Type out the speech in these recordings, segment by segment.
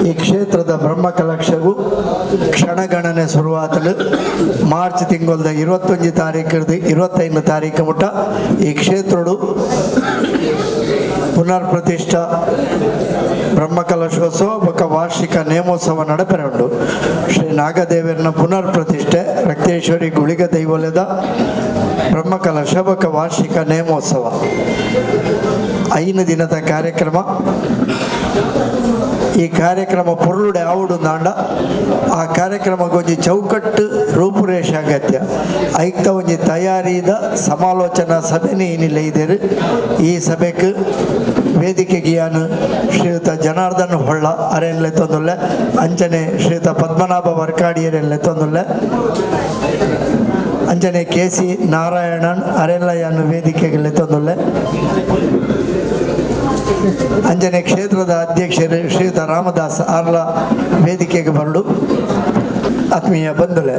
ಈ ಕ್ಷೇತ್ರದ ಬ್ರಹ್ಮ ಕಲಶವು ಕ್ಷಣಗಣನೆ ಶುರುವಾತಲು ಮಾರ್ಚ್ ತಿಂಗಳದ 21 ತಾರೀಕಿರ್ದು 25 ತಾರೀಕು ಮುಟ್ಟ ಈ ಕ್ಷೇತ್ರಡು ಪುನರ್ ಪ್ರತಿಷ್ಠಾ ಬ್ರಹ್ಮ ಕಲಶೋತ್ಸವ ಬೊಕ್ಕ ವಾರ್ಷಿಕ ನೇಮೋತ್ಸವ ನಡಪೆರಡು. ಶ್ರೀ ನಾಗದೇವರನ ಪುನರ್ ಪ್ರತಿಷ್ಠೆ ರಕ್ತೇಶ್ವರಿ ಗುಳಿಗ ದೈವಲದ ಬ್ರಹ್ಮ ಕಲಶ ಬೊಕ್ಕ ವಾರ್ಷಿಕ ನೇಮೋತ್ಸವ 5 ದಿನದ ಕಾರ್ಯಕ್ರಮ. ಈ ಕಾರ್ಯಕ್ರಮ ಪೊರ್ಲುಡೆ ಆವುಡು ನಾಂಡ ಆ ಕಾರ್ಯಕ್ರಮಕ್ಕೆ ಒಂಜಿ ಚೌಕಟ್ಟು ರೂಪುರೇಷೆ ಅಗತ್ಯ. ಐಕ್ತ ಒಂಜಿ ತಯಾರಿದ ಸಮಾಲೋಚನಾ ಸಭೆನೇ ಏನಿಲ್ಲ ಇದೇರು. ಈ ಸಭೆಗೆ ವೇದಿಕೆಗೆ ಯಾನು ಶ್ರೀಯುತ ಜನಾರ್ದನ್ ಹೊಳ್ಳ ಅರೆನ್ಲೆ ತೊಂದುಲ್ಲೆ, ಅಂಚನೆ ಶ್ರೀಯುತ ಪದ್ಮನಾಭ ವರ್ಕಾಡಿಯರೆನ್ಲೆ ತೊಂದುಲ್ಲೆ, ಅಂಚನೆ KC ನಾರಾಯಣನ್ ಅರೆಲ್ಲ ಯಾನು ವೇದಿಕೆಗೆ ತೊಂದುಲ್ಲೆ, ಅಂಜನೆ ಕ್ಷೇತ್ರದ ಅಧ್ಯಕ್ಷರು ಶ್ರೀಯುತ ರಾಮದಾಸ್ ಆರ್ಲ ವೇದಿಕೆಗೆ ಬರಲು. ಆತ್ಮೀಯ ಬಂಧುಗಳೇ,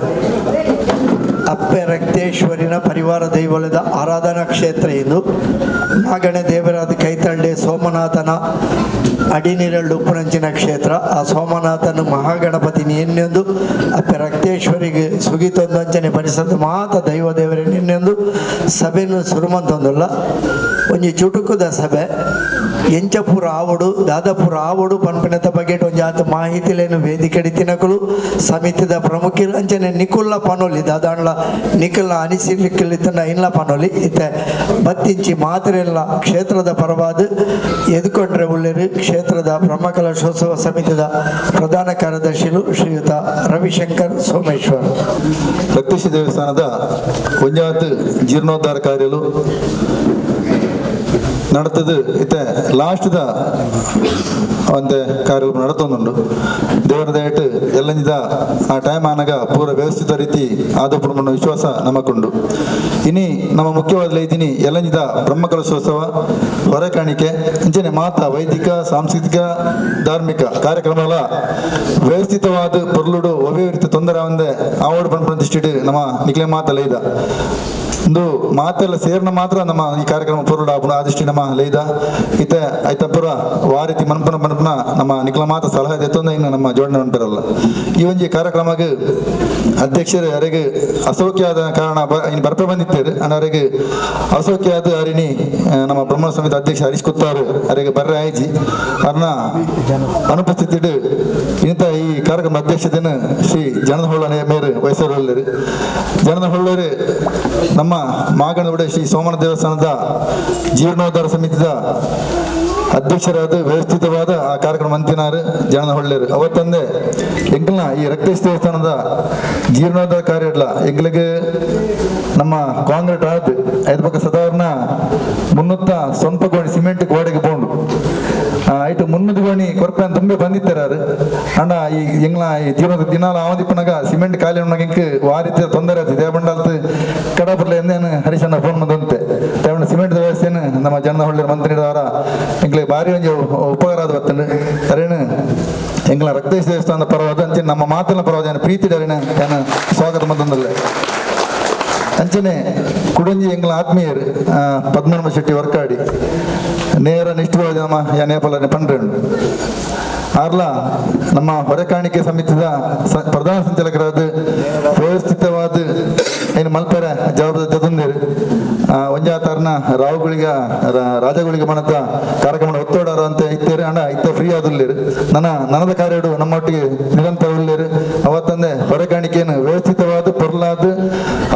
ಅಪ್ಪೆ ರಕ್ತೇಶ್ವರಿನ ಪರಿವಾರ ದೈವಲದ ಆರಾಧನಾ ಕ್ಷೇತ್ರ ಇದು. ನಾಗಣೆ ದೇವರಾದ ಕೈತಳ್ಳಿ ಸೋಮನಾಥನ ಅಡಿನೀರಳ್ಳು ಉಪ್ಪುನಂಚಿನ ಕ್ಷೇತ್ರ. ಆ ಸೋಮನಾಥನ ಮಹಾಗಣಪತಿನಿ ಎನ್ನೆಂದು ಅಪ್ಪೆ ರಕ್ತೇಶ್ವರಿಗೆ ಸುಗಿತೊಂದು ಅಂಚನೆ ಪರಿಸರದ ಮಾತ ದೈವ ದೇವರೇ ನಿನ್ನೆಂದು ಸಭೆಯನ್ನು ಸುರುಮಂತೊಂದಲ್ಲ. ಒಂಜಿ ಚುಟುಕುದ ಸಭೆ ಎಂಚಪುರ ಆವಡು ದಾದಾಪುರ ಆವಡು ಪನ್ಪನತ ಬಗೆಟ್ ಒಂಜಿ ಆತ ಮಾಹಿತಿಲೇನು ವೇದಿಕೆ ತಿನಕಲು ಸಮಿತಿದ ಪ್ರಮುಖರು ಅಂಚನೆ ನಿಕುಲ್ಲ ಪನೋಲಿ ದಾದಾಂಡ್ಲ ನಿಕಲ್ಲ ಅನಿಸಿಲಿಕ್ಕಲಿತನ ಇಲ್ಲ ಪನೋಲಿ ಇತ್ತೆ ಬತ್ತಿಂಚಿ ಮಾತ್ರೆಲ್ಲ ಕ್ಷೇತ್ರದ ಪರವಾದ ಎದುಕೊಂಡ್ರೆ ಉಳ್ಳೇರು. ಕ್ಷೇತ್ರದ ಬ್ರಹ್ಮಕಲಶೋತ್ಸವ ಸಮಿತಿದ ಪ್ರಧಾನ ಕಾರ್ಯದರ್ಶಿಗಳು ಶ್ರೀಯುತ ರವಿಶಂಕರ್ ಸೋಮೇಶ್ವರ್. ರಕ್ತೇಶ್ವರಿ ದೇವಸ್ಥಾನದ ಒಂಜಾತ್ ಜೀರ್ಣೋದ್ಧಾರ ಕಾರ್ಯಲು നടത്തത് ഇത്തെ ലാസ്റ്റ് ಒಂದು ಕಾರ್ಯಕ್ರಮ ನಡತೊಂದುಂಡು. ದೇವರದಾയിട്ട് ಎಲ್ಲಂಜಿದ ಆ ಟೈಮ್ ಆನಾಗ ಪೂರ ವ್ಯವಸ್ಥಿತ ರೀತಿ ಆದಪುರ ವಿಶ್ವಾಸ ನಮಕುಂಡು. ಇನಿ ನಮ್ಮ ಮುಖ್ಯವಾದ ಇದೀನಿ ಎಲ್ಲಂಜಿದ ಬ್ರಹ್ಮಕಲಶೋತ್ಸವ ಹೊರಕಾಣಿಕೆ ಇಂಚನೆ ಮಾತ ವೈದಿಕ ಸಾಂಸ್ಕೃತಿಕ ಧಾರ್ಮಿಕ ಕಾರ್ಯಕ್ರಮಗಳ ವ್ಯವಸ್ಥಿತವಾದ ಪೊರ್ಲುಡು ಒವೇ ರೀತಿ ತೊಂದರೆ ಒಂದೇ ಆವಡು ಪ್ರತಿಷ್ಠಿಟ್ಟು ನಮ್ಮ ನಿಕ್ಲೆ ಮಾತಲ್ಲ ಇದ ಒಂದು ಮಾತೆಲ್ಲ ಸೇರ್ನ ಮಾತ್ರ ನಮ್ಮ ಈ ಕಾರ್ಯಕ್ರಮ ಪೂರ್ಣ ಆದಿಷ್ಟಿ ನಮ್ಮ ಲೈದ ಇತ್ತೆ ಐತಪುರ ವಾರೀತಿ ಮನ್ಪನ ಮನ್ಪನ ನಮ್ಮ ನಿಕ್ಲ ಮಾತ ಸಲಹೆ ಎತ್ತೊಂದ ಇನ್ನು ನಮ್ಮ ಜೋಡಣೆ ಉಂಟಿರಲ್ಲ. ಈ ಒಂಜಿ ಕಾರ್ಯಕ್ರಮಕ್ಕೆ ಅಧ್ಯಕ್ಷರು ಯಾರಿಗೆ ಅಸೌಖ್ಯ ಆದ ಕಾರಣ ಇನ್ನು ಬರ್ಪೆ ಬಂದಿತ್ತೇರು ಅವರಿಗೆ ಅಸೌಖ್ಯ ಆದ ಅರಿನಿ ನಮ್ಮ ಬ್ರಹ್ಮ ಸಮಿತಿ ಅಧ್ಯಕ್ಷ ಹರೀಶ್ ಕುತ್ತಾರು ಅವರಿಗೆ ಬರ್ರೆ ಆಯ್ಜಿ ಅವ್ರನ್ನ ಅನುಪಸ್ಥಿತಿ ಇಂಥ ಈ ಕಾರ್ಯಕ್ರಮ ಅಧ್ಯಕ್ಷತೆಯನ್ನು ಶ್ರೀ ಜನದ ಹೊಳ್ಳ ಮೇರು ವಯಸ್ಸರು ಜನದ ಹೊಳ್ಳರು ನಮ್ಮ ಮಾಗಣದ ಶ್ರೀ ಸೋಮನ ದೇವಸ್ಥಾನದ ಜೀರ್ಣೋದ್ಧಾರ ಸಮಿತಿದ ಅಧ್ಯಕ್ಷರಾದ ವ್ಯವಸ್ಥಿತವಾದ ಆ ಕಾರ್ಯಕ್ರಮ ಅಂತಿನಾರು ಜನದ ಹೊಳ್ಳೆರು ಅವತ್ತಂದೆ ಎಂಗ್ಲನ ಈ ರಕ್ತೇಶ್ ದೇವಸ್ಥಾನದ ಜೀರ್ಣೋದ್ಧಾರ ಕಾರ್ಯ ಇಲ್ಲ ಎಂಗ್ಲಿಗೆ ನಮ್ಮ ಕಾಂಕ್ರೀಟ್ ಆದ ಐದು ಪಕ್ಕ ಸಾಧಾರಣ 300 ಸ್ವಂತ ಗೋಣಿ ಸಿಮೆಂಟ್ ಗೋಡೆಗೆ ಬೋಂಡು ಆಯ್ತು 300 ಗೋಣಿ ಕೊರಪೆ ಅಂತ ತುಂಬೆ ಬಂದಿತ್ತಾರು ಅಣ್ಣ ಈ ಎಂಗ್ಲ ಈ ಜೀವನದ ದಿನಾಲ ಆವದಿಪ್ಪನಾಗ ಸಿಮೆಂಟ್ ಖಾಲಿ ಉಣ್ಣಗೆ ವಾರಿತ ತೊಂದರೆ ಆಯ್ತು ದೇವಬಂಡಾಲ್ತು ಕಡಪರ್ಲೆ ಎಂದೇನು ಹರೀಶಣ್ಣ ಫೋನ್ ಬಂದಂತೆ ತಗೊಂಡು ಸಿಮೆಂಟ್ ವ್ಯವಸ್ಥೆಯನ್ನು ನಮ್ಮ ಜನದ ಹೊಳ್ಳೆ ಮಂತ್ರಿದವರ ಎಂಗ್ಲಿಗೆ ಭಾರಿ ಒಂದು ಉಪಕಾರ ಆದ ಬರ್ತಂಡು ಅರೇನು ಎಂಗ್ಲ ರಕ್ತೇಶ್ ದೇವಸ್ಥಾನದ ಪರವಾದ ಅಂಚೆ ನಮ್ಮ ಮಾತನ್ನ ಪರವಾದ ಪ್ರೀತಿ ಅರೇನ ಏನು ಸ್ವಾಗತ ಬಂದಲ್ಲೇ ಅಂಚನೆ ಕುಡಂಜಿ ಎಂಗ್ಲ ಆತ್ಮೀಯರು ಪದ್ಮನಾಭ ಶೆಟ್ಟಿ ವರ್ಕಾಡಿ ನೇರ ನಿಷ್ಠವಾದ ನಮ್ಮ ನೇಪಾಳ ಪಂಡ್ರೆಂಡು ಆರ್ಲ ನಮ್ಮ ಹೊರಕಾಣಿಕೆ ಸಮಿತಿದ ಪ್ರಧಾನ ಸಂಚಾಲಕರಾದ ವ್ಯವಸ್ಥಿತವಾದ ಏನು ಮಲ್ಪೆರ ಜವಾಬ್ದಾರಿ ಜತಂದೇರು ಒಂಜಾತಾರ್ನ ರಾಜಗಳಿಗೆ ಮನದ ಕಾರ್ಯಕ್ರಮ ಒತ್ತೋಡಾರ ಅಂತ ಇತ್ತೇರು ಅಣ್ಣ ಇತ್ತ ಫ್ರೀ ಆದಲ್ಲೇರು ನನದ ಕಾರ್ಯಡು ನಮ್ಮೊಟ್ಟಿಗೆ ನಿರಂತರ ಉಳ್ಳೇರು ಅವತ್ತಂದೆ ಹೊರಕಾಣಿಕೆಯನ್ನು ವ್ಯವಸ್ಥಿತವಾದ ಪೊರ್ಲಾದ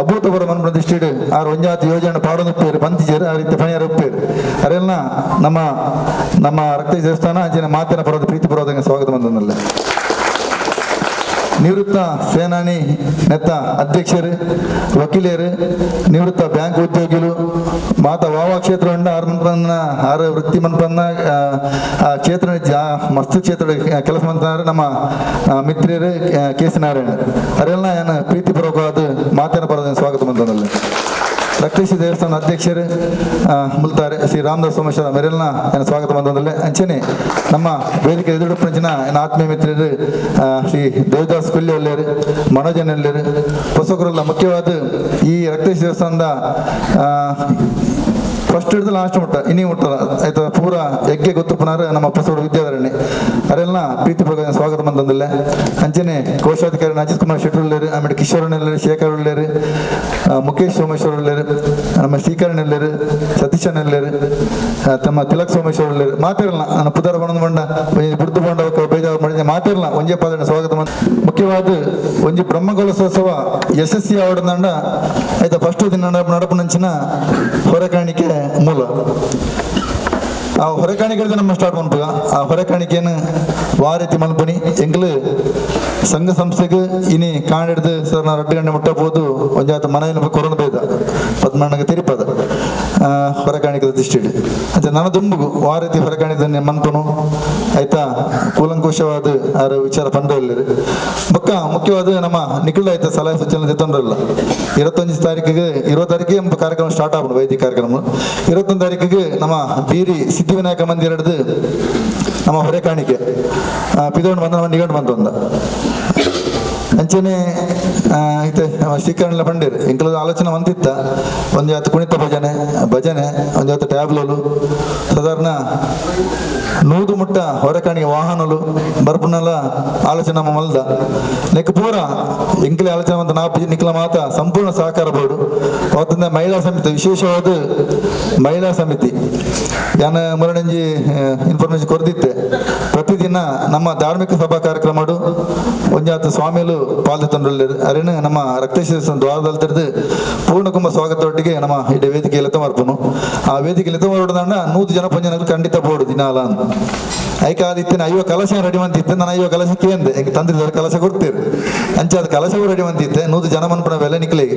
ಅಭೂತಪೂರ್ವ ಮನ ಪ್ರತಿಷ್ಠಿಡು ಆರು ಒಂಜಾತಿ ಯೋಜನೆ ಪಾಡೋದುಪ್ಪೇರು ಬಂತಿಜೇರು ಆ ರೀತಿ ಪಣಿಯಾರು ಉಪ್ಪೇರು ಅರೆಲ್ಲ ನಮ್ಮ ರಕ್ತ ದೇವಸ್ಥಾನ ಅಂಚಿನ ಮಾತಿನ ಪರವಾದ ಪ್ರೀತಿ ಪರವಾದ ಸ್ವಾಗತ ಬಂದಲ್ಲ. ನಿವೃತ್ತ ಸೇನಾನಿ ನೆತ್ತ ಅಧ್ಯಕ್ಷರು ವಕೀಲರು ನಿವೃತ್ತ ಬ್ಯಾಂಕ್ ಉದ್ಯೋಗಿಗಳು ಮಾತ ವಾವ ಕ್ಷೇತ್ರ ಉಂಡ ಆರು ವೃತ್ತಿ ಮನ್ಪನ್ನ ಕ್ಷೇತ್ರ ಮಸ್ತು ಕ್ಷೇತ್ರ ಕೆಲಸ ಮಂತ್ರಿ ನಮ್ಮ ಮಿತ್ರರು KC ನಾರಾಯಣ ಅವರೆಲ್ಲ ಏನು ಪ್ರೀತಿಪೂರ್ವಕವಾದ ಮಾತಿನ ಪರವಾದ ಸ್ವಾಗತ ಬಂದಲ್ಲ. ರಕ್ತೇಶಿ ದೇವಸ್ಥಾನ ಅಧ್ಯಕ್ಷರು ಮುಲ್ತಾರೆ ಶ್ರೀ ರಾಮದಾಸ್ ಸೋಮೇಶ್ವರ ಮೆರೆಲ್ನ ಏನು ಸ್ವಾಗತ ಬಂದದಲ್ಲೇ ಅಂಚನೆ ನಮ್ಮ ವೇದಿಕೆ ಎದುರುಪಂಚಿನ ಏನು ಆತ್ಮೀಯ ಮಿತ್ರರು ಶ್ರೀ ದೇವದಾಸ್ ಕೊಲ್ಲಿ ಒಳ್ಳೆಯರು ಮನೋಜನ್ ಒಳ್ಳೆಯರು ಹೊಸಕರೆಲ್ಲ ಮುಖ್ಯವಾದ ಈ ರಕ್ತೇಶಿ ದೇವಸ್ಥಾನದ ಫಸ್ಟ್ ಹಿಡಿದು ಲಾಸ್ಟ್ ಮುಟ್ಟ ಇನ್ನೀ ಮುಟ್ಟಲ್ಲ ಆಯ್ತಾ ಪೂರ ಯಜ್ಞ ಗೊತ್ತು ಪುನರ್ ನಮ್ಮ ಪ್ರಸೋಡ ವಿದ್ಯಾಧರಣೆ ಅವರೆಲ್ಲ ಪ್ರೀತಿ ಪ್ರಕಾರ ಸ್ವಾಗತ ಬಂದಲ್ಲ ಅಂಚನೆ ಕೋಶಾಧಿಕಾರಿ ಅಜಿತ್ ಕುಮಾರ್ ಶೆಟ್ಟಿ ಉಳ್ಳೇರು ಆಮೇಲೆ ಕಿಶೋರ್ ನೆಲ್ಲರು ಶೇಖರ್ ಉಳ್ಳೇರು ಮುಖೇಶ್ ಸೋಮೇಶ್ವರ್ ಉಳ್ಳೇರು ನಮ್ಮ ಶ್ರೀಕರಣ್ ನೆಲ್ಲರು ಸತೀಶ್ ನೆಲ್ಲರು ತಮ್ಮ ತಿಲಕ್ ಸೋಮೇಶ್ವರ್ ಉಳ್ಳೇರು ಮಾತಿರಲ್ಲ ನಾನು ಪುದಾರ ಬಣ್ಣದ ಬಂಡ ಬುಡ್ದು ಬಂಡ ಬೇಜಾರು ಮಾಡಿದೆ ಮಾತಿರಲ್ಲ ಒಂಜೇ ಪಾದನೆ ಸ್ವಾಗತ ಮುಖ್ಯವಾದ ಒಂಜಿ ಬ್ರಹ್ಮಕಲಶೋತ್ಸವ ಯಶಸ್ವಿ ಆವಡದಂಡ ಆಯ್ತಾ ಫಸ್ಟ್ ದಿನ ನಡಪನಂಚಿನ ಹೊರಕಾಣಿಕೆ ಮೂಲ ಆ ಹೊರಕಾಣಿಕೆ ನಮ್ಮ ಸ್ಟಾರ್ಟ್ ಮಾಡ್ಬೇಕ ಆ ಹೊರಕಾಣಿಕೆಯನ್ನು ವಾರೀತಿ ಮಲ್ಪನಿ ಎಂಗ್ಲು ಸಂಘ ಸಂಸ್ಥೆಗೆ ಇನಿ ಕಾಣಿಡ್ದು ಸರ್ ನಾ 2 ಗಂಟೆ ಮುಟ್ಟಬಹುದು ಒಂಜಾತ ಮನೆಯನ್ನು ಕೊರೋನ ಬೇದ ಪದ್ಮಣ್ಣಗೆ ತಿರುಪದ ಹೊರಕಾಣಿಕೆ ದಿಷ್ಟಿಡ್ ಅಂತ ನನ್ನ ದುಂಬುಗು ವಾರೀತಿ ಹೊರಕಾಣಿಕೆ ಮನ್ಪನು ಆಯ್ತಾ ಕೂಲಂಕುಷವಾದ ಆರ ವಿಚಾರ ಪಂಡಲ್ಲಿ ಬೊಕ್ಕ ಮುಖ್ಯವಾದ ನಮ್ಮ ನಿಖಿಲ್ ಆಯ್ತಾ ಸಲಹೆ ಸೂಚನೆ ತೆತ್ತೊಂಡ್ರಲ್ಲ 21 ತಾರೀಕಿಗೆ 20 ತಾರೀಕಿಗೆ ಎಂಬ ಕಾರ್ಯಕ್ರಮ ಸ್ಟಾರ್ಟ್ ಆಗ್ಬೋದು ವೈದ್ಯ ಕಾರ್ಯಕ್ರಮ 21 ತಾರೀಕಿಗೆ ನಮ್ಮ ಬೀರಿ ಸಿದ್ಧಿವಿನಾಯಕ ಮಂದಿರ ಹಿಡಿದು ನಮ್ಮ ಹೊರೆಕಾಣಿಕೆ ಪಿದೋಂಡು ಬಂದ ನಮ್ಮ ನಿಗಂಡು ಬಂತು ಅಂದ ಅಂಚನೆ ಐತೆ ಶ್ರೀಕರಣ ಪಂಡೇರು ಇಂಕಲದ ಆಲೋಚನೆ ಬಂದಿತ್ತ ಒಂದು ಜಾತ ಕುಣಿತ ಭಜನೆ ಒಂದು ಜಾತ ಟ್ಯಾಬ್ಲೋಲು ಸಾಧಾರಣ 100 ಮುಟ್ಟ ಹೊರಕಾಣಿಗೆ ವಾಹನಲು ಬರ್ಪುನಲ್ಲ ಆಲೋಚನೆ ನಮ್ಮ ಮಲ್ದ ನೆಕ್ ಪೂರ ಇಂಕಲೆ ಆಲೋಚನೆ ಬಂದ ನಾ ನಿಕ್ಲ ಮಾತ ಸಂಪೂರ್ಣ ಸಹಕಾರ ಬೋರ್ಡು ಅವತ್ತಿಂದ ಮಹಿಳಾ ಸಮಿತಿ ವಿಶೇಷವಾದ ಮಹಿಳಾ ಸಮಿತಿ ಯಾನ ಮುರಡಂಜಿ ಇನ್ಫಾರ್ಮೇಶನ್ ಕೊಡ್ದಿತ್ತೆ ಪ್ರತಿದಿನ ನಮ್ಮ ಧಾರ್ಮಿಕ ಸಭಾ ಕಾರ್ಯಕ್ರಮ ಒಂಜಾತ ಸ್ವಾಮಿಯಲು ಪಾಲ್ಗೊಂಡು ಅರೇನು ನಮ್ಮ ರಕ್ತೇಶ ದ್ವಾರದಲ್ಲಿ ತೆರೆದು ಪೂರ್ಣಕುಂಭ ಸ್ವಾಗತದೊಟ್ಟಿಗೆ ನಮ್ಮ ಇಡೀ ವೇದಿಕೆಯಲ್ಲಿ ಎತ್ತಮಾರ್ಪನು ಆ ವೇದಿಕೆಯಲ್ಲಿ ಎತ್ತಮಾರ್ದಂಡ 100 ಜನ ಪಂಜನಗಳು ಖಂಡಿತ ಬೋರ್ಡು ದಿನಾಲ ಐಕ ಆದಿತ್ತೇನೆ ಅಯ್ಯೋ ಕಲಶ ರೆಡಿ ಮಂತಿತ್ತೆ ನಾನು ಅಯ್ಯೋ ಕಲಶಕ್ಕೆ ಅಂದೆ ಹೆಂಗೆ ತಂದಿದ್ದಾರೆ ಕಲಶ ಕೊಡ್ತೀರಿ ಅಂಚೆ ಅದು ಕಲಶವು ರೆಡಿ ಮಂತಿತ್ತೆ 100 ಜನ ಮನ್ಪಣ ಬೆಲೆ ನಿಕ್ಲಿಗೆ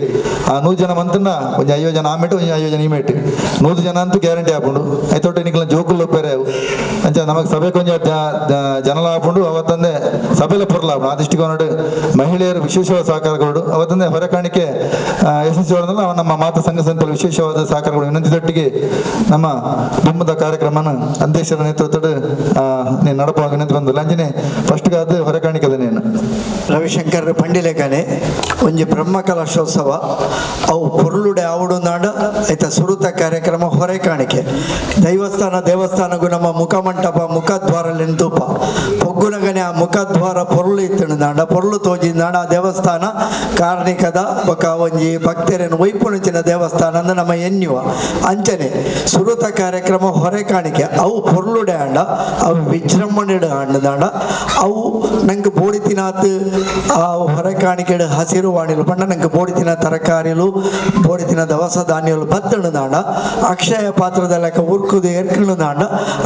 ಆ 100 ಜನ ಮಂತನ್ನ ಒಂಜಿ 50 ಜನ ಆಮೇಟು ಒಂಜಿ 50 ಜನ ಈಮೇಟು 100 ಜನ ಅಂತೂ ಗ್ಯಾರಂಟಿ ಹಾಕೊಂಡು ಆಯ್ತೊಟ್ಟೆ ನಿಕ್ಲ ಜೋಕುಲ್ ಬೇರೆ ಅಂಚೆ ನಮಗೆ ಸಭೆ ಕೊಂಚ ಜನಲ ಹಾಕೊಂಡು ಅವತ್ತಂದೆ ಸಭೆಲೆ ಪುರ್ಲ ಆ ದೃಷ್ಟಿಕೋನ ಮಹಿಳೆಯರು ವಿಶೇಷವಾದ ಸಹಕಾರಗಳು ಅವತ್ತಂದೆ ಹೊರಕಾಣಿಕೆ ಯಶಸ್ವಿ ನಮ್ಮ ಮಾತಾ ಸಂಘ ಸಂಸ್ಥೆಗಳು ವಿಶೇಷವಾದ ಸಹಕಾರಗಳು ವಿನಂತಿದೊಟ್ಟಿಗೆ ನಮ್ಮ ದುಮ್ಮದ ಕಾರ್ಯಕ್ರಮನ ಅಧ್ಯಕ್ಷರ ನೇತೃತ್ವದ ನೀನು ನಡಪುವಾಗ ವಿನಂತಿ ಬಂದಿಲ್ಲ ಅಂಜನೆ ಫಸ್ಟ್ಗೆ ಅದು ಹೊರಕಾಣಿಕದ ನೀನು ರವಿಶಂಕರ್ ಪಂಡಿಲೇಖನೆ ಒಂಜಿ ಬ್ರಹ್ಮಕಲಶೋತ್ಸವ ಅವು ಪೊರ್ಲುಡೆ ಆವಡು ನಾಡ ಐತ ಸುರುತ ಕಾರ್ಯಕ್ರಮ ಹೊರೆಕಾಣಿಕೆ ದೇವಸ್ಥಾನಗೂ ನಮ್ಮ ಮುಖಮಂಟಪ ಮುಖದ್ವಾರ ಲೆಂತೂಪ ಪೊಗ್ಗುನಗನೆ ಆ ಮುಖದ್ವಾರ ಪೊರ್ಲು ಇತ್ತು ನಾಡ ಪೊರ್ಲು ತೋಜಿ ನಾಡ ದೇವಸ್ಥಾನ ಕಾರ್ಣಿಕದ ಬೊಕ ಒಂಜಿ ಭಕ್ತರೇನು ವೈಪುಣಿಚಿನ ದೇವಸ್ಥಾನ ಅಂದ್ರೆ ನಮ್ಮ ಎನ್ನುವ ಅಂಚನೆ ಸುರುತ ಕಾರ್ಯಕ್ರಮ ಹೊರೆಕಾಣಿಕೆ ಅವು ಪೊರ್ಲುಡೆ ಆಂಡ ಅವು ವಿಜೃಂಭಣೆಡು ಆಂಡದಾಂಡ ಅವು ನಂಗೆ ಬೋಡಿತಿನಾತ್ ಆ ಹೊರೆಕಾಣಿಕೆಡು ಹಸಿರು ವಾಣಿಲು ಪಂಡ ನಂಗೆ ಬೋಡಿತಿನ ತರಕಾರಿಲು ಬೋಡಿತಿನ ದವಸ ಧಾನ್ಯಲು ಬತ್ತಣು ನಾಡ ಅಕ್ಷಯ ಪಾತ್ರದ ಲೆಕ್ಕ ಉರ್ಕುದು ಎರ್ಕಣು ನಾಡ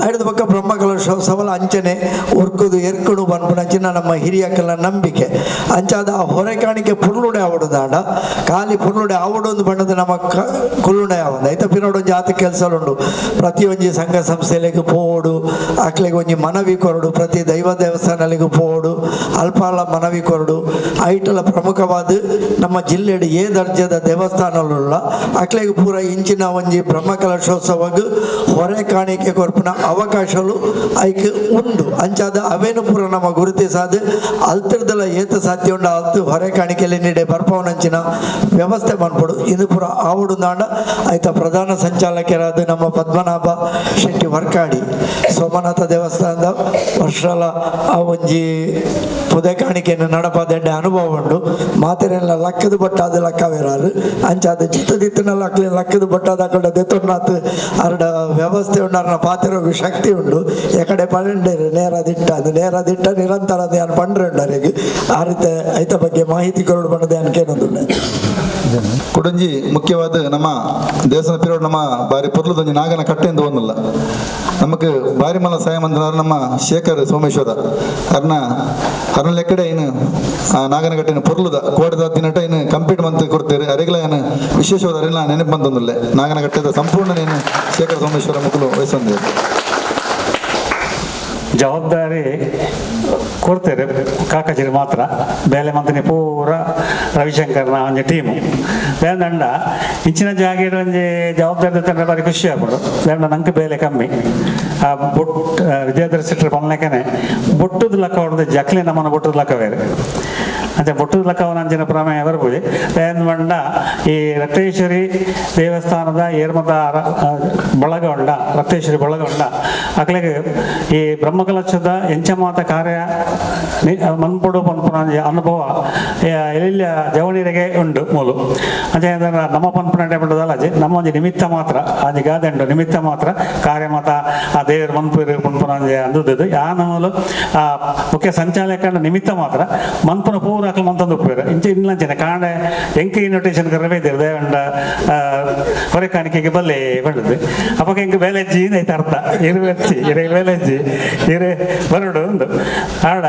ಐದು ಪಕ್ಕ ಬ್ರಹ್ಮಕಲಶೋತ್ಸವ ಅಂಚನೆ ಉರ್ಕುದು ಎರ್ಕಣು ಬಂದ್ಬಿಡಂಚಿನ ನಮ್ಮ ಹಿರಿಯಕ್ಕಲ ನಂಬಿಕೆ ಅಂಚಾದ ಆ ಹೊರೆಕಾಣಿಕೆ ಪುರ್ಲುಡೆ ಆವಡುದಾಂಡ ಖಾಲಿ ಪುರ್ಲುಡೆ ಆವಡೊಂದು ಬಣ್ಣದ ನಮ್ಮ ಕುಲ್ಲುಡೆ ಆವಂದ ಐತ ಪಿರೋಡು ಜಾತಿ ಕೆಲಸಲುಂಡು ಪ್ರತಿಯೊಂದು ಸಂಘ ಸಂಸ್ಥೆಲೆಗೆ ಪೋಡು ಅಕ್ಲೆಗೆ ಒಂಜಿ ಮನವಿ ಕೊರಡು ಪ್ರತಿ ದೈವ ದೇವಸ್ಥಾನಲಿಗೂ ಪೋಡು ಅಲ್ಪಾಲ ಮನವಿ ಕೊರಡು ಐಟಲ ಪ್ರಮುಖವಾದ ನಮ್ಮ ಜಿಲ್ಲೆಡು ಏ ದರ್ಜದ ದೇವಸ್ಥಾನಲ್ಲ ಅಕ್ಲೆಗೆ ಪೂರ ಇಂಚಿನ ಒಂಜಿ ಬ್ರಹ್ಮಕಲಶೋತ್ಸವಗ್ ಹೊರೆ ಕಾಣಿಕೆ ಕೊರ್ಪುನ ಅವಕಾಶಲು ಐಕ್ ಉಂಡು ಅಂಚಾದ ಅವೇನು ಪೂರ ನಮ್ಮ ಗುರುತಿಸಾದ ಅಲ್ತಿರ್ದಲ್ಲ ಏತ ಸಾಧ್ಯ ಉಂಡ ಅಲ್ತು ಹೊರೆ ಕಾಣಿಕೆಯಲ್ಲಿ ನೀಡೆ ಬರ್ಪವನಂಚಿನ ವ್ಯವಸ್ಥೆ ಮಾಡ್ಕೊಡು ಇದು ಪೂರ ಆವಡು ನಾಡ ಆಯ್ತ ಪ್ರಧಾನ ಸಂಚಾಲಕರಾದ ನಮ್ಮ ಪದ್ಮನಾಭ ಶೆಟ್ಟಿ ವರ್ಕಾಡಿ ಸೋಮನಾಥ ದೇವಸ್ಥಾನದ ವರ್ಷಲ ಆ ಒಂಜಿ ಪುದೆ ಕಾಣಿಕೆಯನ್ನು ನಡಪದೆಡ್ಡೆ ಅನುಭವ ಉಂಡು ಮಾತೆರೆಲ್ಲ ಲಕ್ಕದ ಬಟ್ಟಾದ ಲಕ್ಕವೇರಾರು ಅಂಚಾದ ಚಿತ್ತದಿತ್ತನೆಲ್ಲ ಲಕ್ಕದ ಬಟ್ಟಾದ ಕಡೆ ದೆತ್ತೊಂಡಾತು ಅರ್ಡ ವ್ಯವಸ್ಥೆ ಉಂಡು ಅರ್ನ ಪಾತಿರೋಗ ಶಕ್ತಿ ಉಂಡು ಎಕಡೆ ಪಂಡೇರು ನೇರ ದಿಟ್ಟ ನಿರಂತರ ಧ್ಯಾನ ಪಂಡ್ರೆ ಉಂಡರಿಗೆ ಆ ರೀತಿ ಐತ ಬಗ್ಗೆ ಮಾಹಿತಿ ಕೊರಡು ಬಣ್ಣ ಧ್ಯಾನ ಕೇನೊಂದುಂಡ ಕುಡಂಜಿ ಮುಖ್ಯವಾದ ನಮ್ಮ ದೇವಸ್ಥಾನ ಪಿರೋಡ್ ನಮ್ಮ ಬಾರಿ ಪೊರ್ಲದೊಂಜಿ ನಾಗನ ಕಟ್ಟೆ ಎಂದು ಒಂದಲ್ಲ ನಮಗೆ ಬಾರಿ ಮಲ ಸಹಾಯ ಮಂದಿರ ನಮ್ಮ ಶೇಖರ್ ಸೋಮೇಶ್ವರ ಅರ್ನ ಲೆಕ್ಕಡೆ ಏನು ಆ ನಾಗನಗಟ್ಟೆನ ಪೊರ್ಲುದ ಕೋಟದ ದಿನಟ ಏನು ಕಂಪ್ಲೀಟ್ ಮಂತ್ ಕೊಡ್ತೇವೆ ಅರೆಗಳ ಏನು ವಿಶೇಷವಾದ ಅರೆಲ್ಲ ನೆನಪು ಬಂದೊಂದಿಲ್ಲ ನಾಗನಗಟ್ಟೆದ ಸಂಪೂರ್ಣ ನೀನು ಶೇಖರ್ ಸೋಮೇಶ್ವರ ಮಕ್ಕಳು ವಹಿಸೊಂದಿದೆ ಜವಾಬ್ದಾರಿ ಕೊಡ್ತೇವೆ ಕಾಕಚೇರಿ ಮಾತ್ರ ಬೇಲೆ ಮಂತನೆ ಪೂರ ರವಿಶಂಕರ್ನ ಒಂಜಿ ಟೀಮು ಬೇಂದಂಡ ಇಂಚಿನ ಜಾಗೀಡು ಒಂಜಿ ಜವಾಬ್ದಾರಿ ತಂದ್ರೆ ಬಾರಿ ಖುಷಿ ಆಗ್ಬೋದು ಬೇಂಡ ನಂಗೆ ಬೇಲೆ ಕಮ್ಮಿ ಆ ಬೊಟ್ಟು ವಿದ್ಯಾಧರ ಸಿಟ್ರೆ ಪಲ್ಲೆಕನೆ ಬೊಟ್ಟದ ಲಕ್ಕ ಹೊಡೆದು ಜಕ್ಲಿ ನಮ್ಮನ್ನು ಬೊಟ್ಟದ ಲಕ್ಕ ಬೇರೆ ಅಂಚೆ ಬೊಟ್ಟದ ಲಕ್ಕವನ ಅಂಚಿನ ಪ್ರಮೇಯ ಬರ್ಬೋದು ಬೇಂದ ಮಂಡ ಈ ರಕ್ತೇಶ್ವರಿ ದೇವಸ್ಥಾನದ ಏರ್ಮದ ಬಳಗ ಉಂಡ ರಕ್ತೇಶ್ವರಿ ಬಳಗ ಉಂಡ ಅಕ್ಲೆಗೆ ಈ ಬ್ರಹ್ಮಕಲಶದ ಎಂಚಮಾತ ಕಾರ್ಯ ಮನ್ಪೊಡು ಪನ್ಪುನ ಅನುಭವ ಎಲ್ಲ ಜವಣಿರಿಗೆ ಉಂಡು ಮೂಲು ಅಂಚೆ ನಮ್ಮ ಪನ್ಪುನ ಬಿಡೋದಲ್ಲ ಅಜ್ಜಿ ನಮ್ಮ ಒಂದು ನಿಮಿತ್ತ ಮಾತ್ರ ಅದು ಗಾದೆ ಉಂಟು ನಿಮಿತ್ತ ಮಾತ್ರ ಕಾರ್ಯ ಮತ ಆ ದೇವರು ಮನ್ಪುರು ಪನ್ಪುನ ಅಂದದ್ದು ಯಾ ನಮ್ಮಲು ಆ ಮುಖ್ಯ ಸಂಚಾಲಕ ನಿಮಿತ್ತ ಮಾತ್ರ ಮನ್ಪುನ ಪೂರ ಮಂತಂದು ಉಪ್ಪೇರು ಇಂಚೆ ಇನ್ನಂಚನೆ ಕಾಂಡೆ ಎಂಕೆ ಇನ್ವಿಟೇಷನ್ ಕರಬೇದಿರು ದೇವಂಡ ಹೊರೆ ಕಾಣಿಕೆಗೆ ಬಲ್ಲೆ ಬಂಡದ್ದು ಅಪ್ಪ ಎಂಗೆ ಬೇಲೆಜ್ಜಿ ಐತೆ ಅರ್ಥ ಇರುವೆಚ್ಚಿ ಇರೇ ಬೇಲೆಜ್ಜಿ ಇರೇ ಬರಡು ಉಂಡು ಆಡ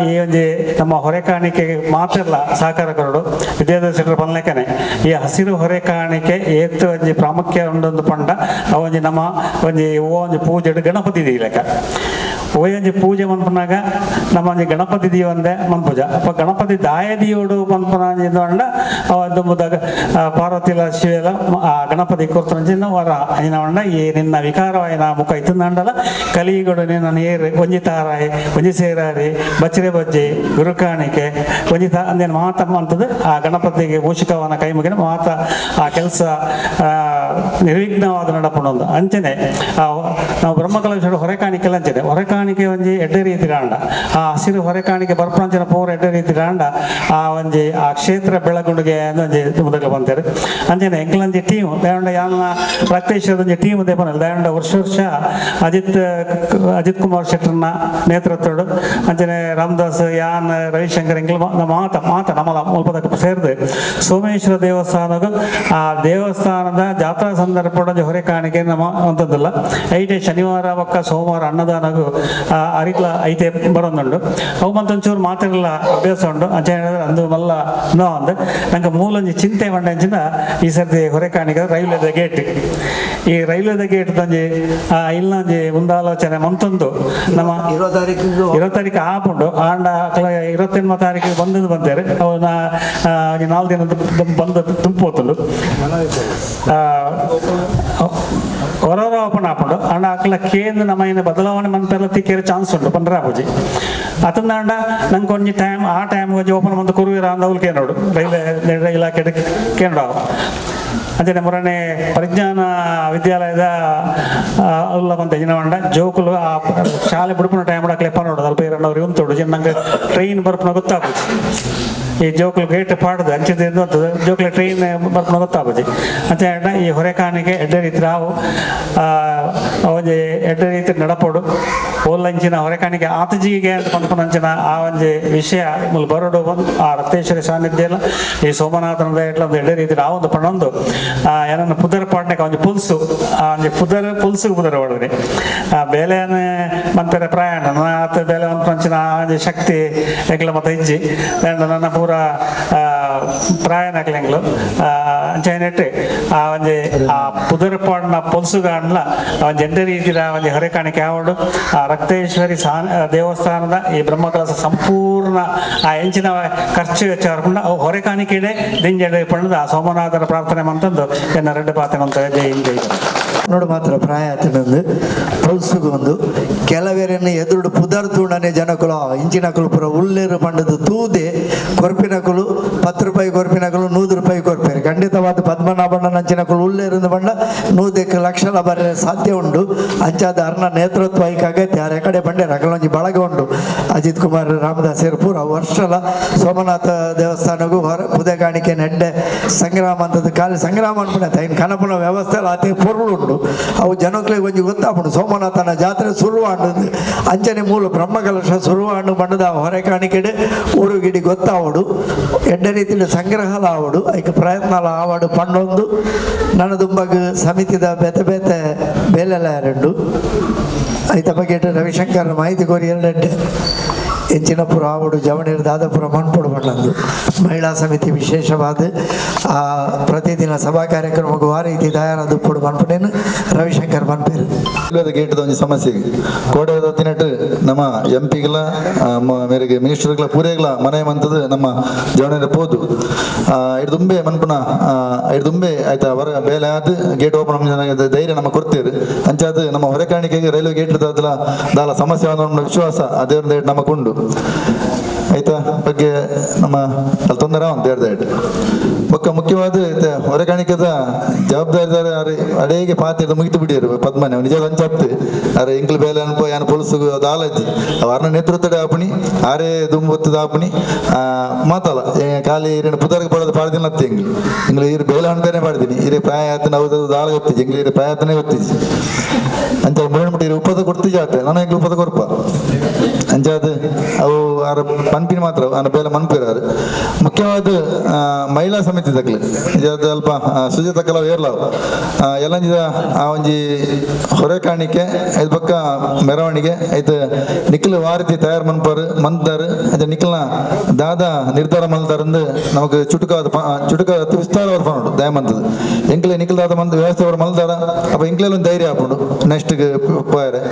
ಈ ಒಂಜಿ ನಮ್ಮ ಹೊರೆ ಕಾಣಿಕೆಗೆ ಮಾತ್ರ ಸಹಕಾರ ಕೊರಡು ವಿದ್ಯಾಧರ ಪನ್ಲೆಕ್ಕನೆ ಈ ಹಸಿರು ಹೊರೆ ಕಾಣಿಕೆ ಏತ್ತು ಒಂಜಿ ಪ್ರಾಮುಖ್ಯ ಉಂಡೊಂದು ಪಂಡ ಅವೊಂಜಿ ನಮ್ಮ ಒಂಜಿ ಒಂಜಿ ಪೂಜೆ ಗಣಪತಿ ಲೆಕ್ಕ ಓಯಂಜಿ ಪೂಜೆ ಮನ್ಪನಾಗ ನಮ್ಮ ಒಂಜಿ ಗಣಪತಿ ದೀವಂದೆ ಮನ್ಪೂಜ ಅಪ್ಪ ಗಣಪತಿ ದಾಯದಿಯೋಡು ಮನ್ಪನಾಂಡ ಅವಂದು ಮುದಾಗ ಪಾರ್ವತಿ ಶಿವೆಲ್ಲ ಆ ಗಣಪತಿ ಕೊರ್ತಂಚಿನ ವರ ಐನವಂಡ ಈ ನಿನ್ನ ವಿಕಾರವಾಯಿನ ಮುಖ ಇತ್ತಂಡಲ ಕಲಿಗೊಡು ನಿನ್ನ ಏರು ಒಂಜಿ ತಾರಾಯಿ ಒಂಜಿ ಸೇರಾರಿ ಬಚ್ಚರೆ ಬಜ್ಜಿ ಗುರುಕಾಣಿಕೆ ಒಂಜಿ ಅಂದೇನು ಮಾತ ಅಂತದ್ದು ಆ ಗಣಪತಿಗೆ ಮೂಷಿಕವನ ಕೈ ಮುಗಿನ ಮಾತ ಆ ಕೆಲಸ ನಿರ್ವಿಘ್ನವಾದ ನಡಪಣೊಂದು ಅಂಚನೆ ನಾವು ಬ್ರಹ್ಮಕಲಶ ಹೊರೆಕಾಣಿಕೆಲ್ಲ ಅಂಚನೆ ಹೊರೆಕಾಣಿಕೆ ಒಂಜಿ ಎಡ್ಡೆ ರೀತಿ ಕಾಂಡ ಆ ಹಸಿರು ಹೊರೆಕಾಣಿಕೆ ಬರ್ಪಂಚನ ಪೂರ ಎಡ್ಡೆ ರೀತಿ ಕಾಂಡ ಆ ಒಂಜಿ ಆ ಕ್ಷೇತ್ರ ಬೆಳಗುಂಡಿಗೆ ಒಂಜಿ ಮುದಕ ಬಂತಾರೆ ಅಂಚನೆ ಎಂಕ್ಲಂಜಿ ಟೀಮ್ ದಯಂಡ ಯಾನ ರಕ್ತೇಶ್ವರದ ಒಂಜಿ ಟೀಮ್ ದೇ ಬನ್ನಲ್ಲ ದಯಂಡ ವರ್ಷ ಅಜಿತ್ ಕುಮಾರ್ ಶೆಟ್ಟರ್ನ ನೇತೃತ್ವಡು ಅಂಚನೆ ರಾಮದಾಸ್ ಯಾನ್ ರವಿಶಂಕರ್ ಎಂಕ್ಲ ಮಾತ ನಮ್ಮಲ ಮುಲ್ಪದಕ್ಕೆ ಸೇರಿದೆ ಸೋಮೇಶ್ವರ ದೇವಸ್ಥಾನದ ಆ ದೇವಸ್ಥಾನದ ಜಾತ್ರಾ ಸಂದರ್ಭದ ಹೊರೆ ಕಾಣಿಕೆ ನಮ್ಮ ಅಂತಂದಿಲ್ಲ ಐಟೆ ಶನಿವಾರ ಪಕ್ಕ ಸೋಮವಾರ ಅನ್ನದಾನಗೂ ಅರಿಕ್ಲ ಐತೆ ಬರೋದುಂಡು ಅವು ಮಂತೊಂಚೂರು ಮಾತಿರಲ್ಲ ಅಭ್ಯಾಸ ಉಂಡು ಅಂಚ ಹೇಳಿದ್ರೆ ಅಂದು ಮಲ್ಲ ನೋ ಅಂದು ನಂಗೆ ಮೂಲೊಂಜಿ ಚಿಂತೆ ಮಂಡಂಚಿನ ಈ ಸರ್ತಿ ಹೊರೆ ಕಾಣಿಕೆ ರೈಲ್ವೆದ ಗೇಟ್ ಈ ರೈಲ್ವೆದ ಗೇಟ್ ತಂಜಿ ಇಲ್ಲೊಂಜಿ ಮುಂದಾಲೋಚನೆ ಮಂತೊಂದು ನಮ್ಮ 20 ತಾರೀಕು ಆಪುಂಡು ಆಂಡ 28ನೇ ತಾರೀಕಿಗೆ ಬಂತಾರೆ ಅವನ 4 ದಿನ ಬಂದು ತುಂಬೋತುಂಡು ಹೊರವರ ಓಪನ್ ಆಪುಂಡು ಅಂಡ ಅಕ್ಲ ಕೇಂದ್ರ ನಮ್ಮ ಬದಲಾವಣೆ ಮಂತೆಲ್ಲ ತಿಕ್ಕೇರೆ ಚಾನ್ಸ್ ಉಂಟು ಪಂಡ್ರಾಪುಜಿ ಅತಂದಾಂಡ ನಂಗೆ ಒಂಜಿ ಟೈಮ್ ಆ ಟೈಮ್ ಒಂಜಿ ಓಪನ್ ಮಂತ್ ಕುರುವಿರ ಅಂದ ಅವ್ಲು ಕೇನೋಡು ರೈಲ್ವೆ ಇಲಾಖೆ ಕೇಂದ್ರ ಅಂಚನೆ ಮೊರನೆ ಪರಿಜ್ಞಾನ ವಿದ್ಯಾಲಯದ ಅಲ್ಲ ಬಂತ ಜಿನವಂಡ ಜೋಕುಲು ಆ ಶಾಲೆ ಬಿಡ್ಪುನ ಟೈಮ್ ಕ್ಲೆಪ್ಪ ನೋಡೋದು ಅಲ್ಪ 2 ಉಂಟು ನಂಗೆ ಟ್ರೈನ್ ಬರ್ಪುನ ಗೊತ್ತಾಗ್ಬೋದು ಈ ಜೋಕುಲು ಗೇಟ್ ಪಾಡ್ದು ಅಂಚಿದ ಜೋಕುಲ ಟ್ರೈನ್ ಬರ್ಪುನ ಗೊತ್ತಾಗ್ಬೋದು ಅಂತ ಹೇಳ ಈ ಹೊರೆ ಕಾಣಿಕೆ ಎಡ್ಡೆ ರೀತಿ ನಾವು ಒಂಜಿ ಎಡ್ಡೆ ರೀತಿ ನಡಪೋಡು ಓಲ್ಲಂಚಿನ ಹೊರೆ ಕಾಣಿಕೆ ಆತಜಿಗೆ ಅಂತ ಪಂಪನಂಚಿನ ಆ ಒಂಜಿ ವಿಷಯ ಮುಲ್ ಬರೋಡು ಆ ರಕ್ತೇಶ್ವರಿ ಸಾನ್ನಿಧ್ಯ ಎಲ್ಲ ಈ ಸೋಮನಾಥನದ ಇಟ್ಲ ಒಂದು ಎಡ್ಡೆ ರೀತಿ ನಾವೊಂದು ಪಣೊಂದು ಏನನ್ನ ಪುದರ್ ಪಾಡ್ನೆಕ ಒಂಜಿ ಪುಲ್ಸು ಆ ಒಂಜಿ ಪುಲ್ಸಿಗೆ ಪುದರ್ ಹೊಡೆದ್ರಿ ಆ ಬೇಲೆನ ಮಂಪೆರೆ ಪ್ರಯಾಣ ಆತ ಬೇಲೆ ಒಂದು ಪಂಚಿನ ಆ ಒಂಜಿ ಶಕ್ತಿ ಎಗ್ಲ ಮತ್ತೆ ಇಜ್ಜಿ ನನ್ನ ಪೂರ ಪ್ರಯಾಣ ಹಾಕ್ಲೆಂಗ್ಲು ಅಂಚೆನೆಟ್ಟು ಆ ಒಂಜಿ ಆ ಪುದರ್ ಪಾಡ್ನ ಪುಲ್ಸುಗಾಡ್ಲ ಒಂಜಿ ಎಡ್ಡೆ ರೀತಿಯ ಒಂಜಿ ಹೊರೆ ಕಾಣಿಕೆ ಆವಡು ಆ ರಕ್ತೇಶ್ವರಿ ದೇವಸ್ಥಾನದ ಈ ಬ್ರಹ್ಮಕಲಶ ಸಂಪೂರ್ಣ ಆ ಎಂಚಿನ ಖರ್ಚು ವೆಚ್ಚ ಹರ್ಕೊಂಡು ಅವು ಹೊರೆ ಕಾಣಿಕೆಡೆ ದಿಂಜೆಡೆ ಪಣ್ಣದ ಆ ಸೋಮನಾಥನ ಪ್ರಾರ್ಥನೆ ಮಂತಂದು ಎನ್ನ 2 ಪಾತನ ಅಂತ ಜೈ ನೋಡು ಮಾತ್ರ ಪ್ರಾಯ ಆತನಂದು ಪಲ್ಸುಗೊಂದು ಕೆಲವೇರನ್ನು ಎದುರು ಪುದರ್ತುಂಡನೆ ಜನಕುಲು ಇಂಚಿನಕುಲು ಪುರ ಉಲ್ಲೇರು ಪಂಡದು ತೂದೆ ಕೊರ್ಪಿನಕುಲು 10 ರೂಪಾಯಿ ಕೊರ್ಪಿನಕುಲು 100 ರೂಪಾಯಿ ಕೊರ್ಪೇರು ಖಂಡಿತವಾದ ಪದ್ಮನಾಭಣ್ಣ ನಂಚಿನಕುಲು ಉಲ್ಲೇರು ಬಂಡ 100 ಲಕ್ಷಲ ಬರ ಸಾಧ್ಯ ಉಂಡು ಅಂಚಾದ ಅರ್ನ ನೇತೃತ್ವ ಐಕಾಗತ್ತೆ ಯಾರ ಕಡೆ ಬಂಡೆ ರಗಲೊಂಜಿ ಬಳಗ ಉಂಡು ಅಜಿತ್ ಕುಮಾರ್ ರಾಮದಾಸ್ ಪೂರ ವರ್ಷಲ ಸೋಮನಾಥ ದೇವಸ್ಥಾನಗೂ ಹೊರ ಪುದೆ ಕಾಣಿಕೆ ನೆಡ್ಡೆ ಸಂಗ್ರಾಮ ಅಂತದ್ದು ಖಾಲಿ ಸಂಗ್ರಾಮ ಅನ್ಬಿಡತ್ತೆ ಇನ್ನು ಕನಪನ ವ್ಯವಸ್ಥೆ ಅತಿ ಪೊರ್ಲು ಉಂಡು ಅವು ಜನಕ್ಲಿಗೆ ಒಂಜಿ ಗೊತ್ತಾಗ್ಬಿಡು ಸೋಮನಾಥನ ಜಾತ್ರೆ ಸುರುವಾಂಡು ಅಂಚನೆ ಮೂಲ ಬ್ರಹ್ಮಕಲಶ ಸುರುವಾಂಡು ಬಂಡದ ಹೊರೆ ಕಾಣಿಕೆಡೆ ಊರುಗಿಡಿ ಗೊತ್ತಾವಡು ಎಡ್ಡೆ ರೀತಿಯ ಸಂಗ್ರಹಲ ಆವಡು ಐಕ ಪ್ರಯತ್ನಲ ಆವಡು ಪಂಡೊಂದು ನನ್ನ ದುಂಬಗ್ ಸಮಿತಿದ ಬೇತೆ ಬೇತೆ ಬೇಲೆಲ್ಲ 2 ಐತ ಬಗ್ಗೆ ರವಿಶಂಕರ್ ಮಾಹಿತಿ ಕೋರಿ 2 ಹೆಚ್ಚಿನ ಪುರ ಆವಡು ಜವಣೀರು ದಾದಾಪುರ ಮನ್ಪೊಡು ಬಂಡಂದು ಮಹಿಳಾ ಸಮಿತಿ ವಿಶೇಷವಾದ ಪ್ರತಿದಿನ ಸಭಾ ಕಾರ್ಯಕ್ರಮಕ್ಕೂ ಆ ರೀತಿ ತಯಾರಾದ ಉಪ್ಪುಡು ಮನ್ಪುನೇನು ರವಿಶಂಕರ್ ಮನ್ಪೇರು ಗೇಟ್ದ ಒಂದು ಸಮಸ್ಯೆ ಕೋಡೆ ತಿನ್ನಟ್ಟು ನಮ್ಮ ಎಂಪಿಗಳ ಮೇರೆಗೆ ಮಿನಿಸ್ಟರ್ಗಳ ಪೂರೆಗಳ ಮನೆ ಮಂತದ ನಮ್ಮ ಜವಣರ ಪೋದು ಇಡು ದುಂಬೆ ಮನ್ಪುನ ಇಡು ದುಂಬೆ ಆಯ್ತಾ ಹೊರ ಬೇಲೆ ಆದ ಗೇಟ್ ಓಪನ್ ಧೈರ್ಯ ನಮ್ಮ ಕೊಡ್ತೀರಿ ಅಂಚಾದ ನಮ್ಮ ಹೊರಕಾಣಿಕೆಗೆ ರೈಲ್ವೆ ಗೇಟ್ ದಾಲ ಸಮಸ್ಯೆ ಅನ್ನೋ ವಿಶ್ವಾಸ ಅದೇ ನಮಗುಂಡು ಆಯ್ತಾ ಬಗ್ಗೆ ನಮ್ಮ ಅಲ್ಲಿ ತೊಂದರೆ ದೇಡ್ ಬೊಕ್ಕ ಮುಖ್ಯವಾದ ಹೊರಕಾಣಿಕದ ಜವಾಬ್ದಾರಿದಾರ ಅಡೇಗೆ ಪಾತ್ರ ಮುಗಿತು ಬಿಡಿಯರು ಪದ್ಮನೆ ನಿಜ ಅಂಚಪ್ತು ಅರೆ ಇಂಕ್ಲು ಬೇಲೆ ಅನ್ಪೋ ಯಾನು ಪೊಲೀಸು ಅದು ಆಲಜ್ಜಿ ಅವರನ್ನ ನೇತೃತ್ವದ ಆಪಣಿ ಆರೇ ದುಂಬೊತ್ತದ ಆಪಣಿ ಮಾತಲ್ಲ ಖಾಲಿ ಇರೇನು ಪುದರ್ಗೆ ಪಡೋದು ಪಾಡ್ದಿನ ಹತ್ತಿ ಇಂಗ್ಲು ಇರು ಬೇಲೆ ಅನ್ಬೇನೆ ಪಾಡ್ದೀನಿ ಇರೇ ಪ್ರಾಯ ಆತನ ಅವ್ರದ್ದು ದಾಳ ಗೊತ್ತಿಜಿ ಇಂಗ್ಲು ಇರೇ ಪ್ರಾಯತನೇ ಗೊತ್ತಿಜಿ ಅಂಚ ಮುರಣ್ಬಿಟ್ಟು ಇರು ಉಪದ ಕೊಡ್ತಿಜ ಆತೆ ನಾನು ಇಂಗ್ಲು ಉಪದ ಕೊರ್ಪ ಅಂಚಾದ ಅವು ಆರ ಪನ್ಪಿನ ಮಾತ್ರ ಆನ ಬೇಲೆ ಮನ್ಪಿರಾರು ಮುಖ್ಯವಾದ ಮಹಿಳಾ ಸಮಿತಿ ತಕ್ಲು ಇದು ಅಲ್ಪ ಸುಜಾತ ಕಲಾವ್ ಏರ್ಲಾವ್ ಎಲ್ಲಂಜಿದ ಆ ಒಂಜಿ ಹೊರೆ ಕಾಣಿಕೆ ಐದು ಪಕ್ಕ ಮೆರವಣಿಗೆ ಐದು ನಿಖಿಲ್ ವಾರತಿ ತಯಾರು ಮನ್ಪಾರು ಮಂತಾರು ಅದು ನಿಖಿಲ್ನ ದಾದ ನಿರ್ಧಾರ ಮಲ್ತಾರಂದು ನಮಗೆ ಚುಟುಕಾದ ವಿಸ್ತಾರವಾದ ಪನ್ನೋಡು ದಯಮಂತದ್ದು ಎಂಕ್ಲೆ ನಿಖಿಲ್ ದಾದ ಮಂದ್ ವ್ಯವಸ್ಥೆ ಅವರು ಮಲ್ತಾರ ಅಪ್ಪ ಎಂಕ್ಲೆಲ್ಲ ಒಂದು ಧೈರ್ಯ ಹಾಕೊಂಡು ನೆಕ್ಸ್ಟ್ಗೆ ಹೋಯಾರೆ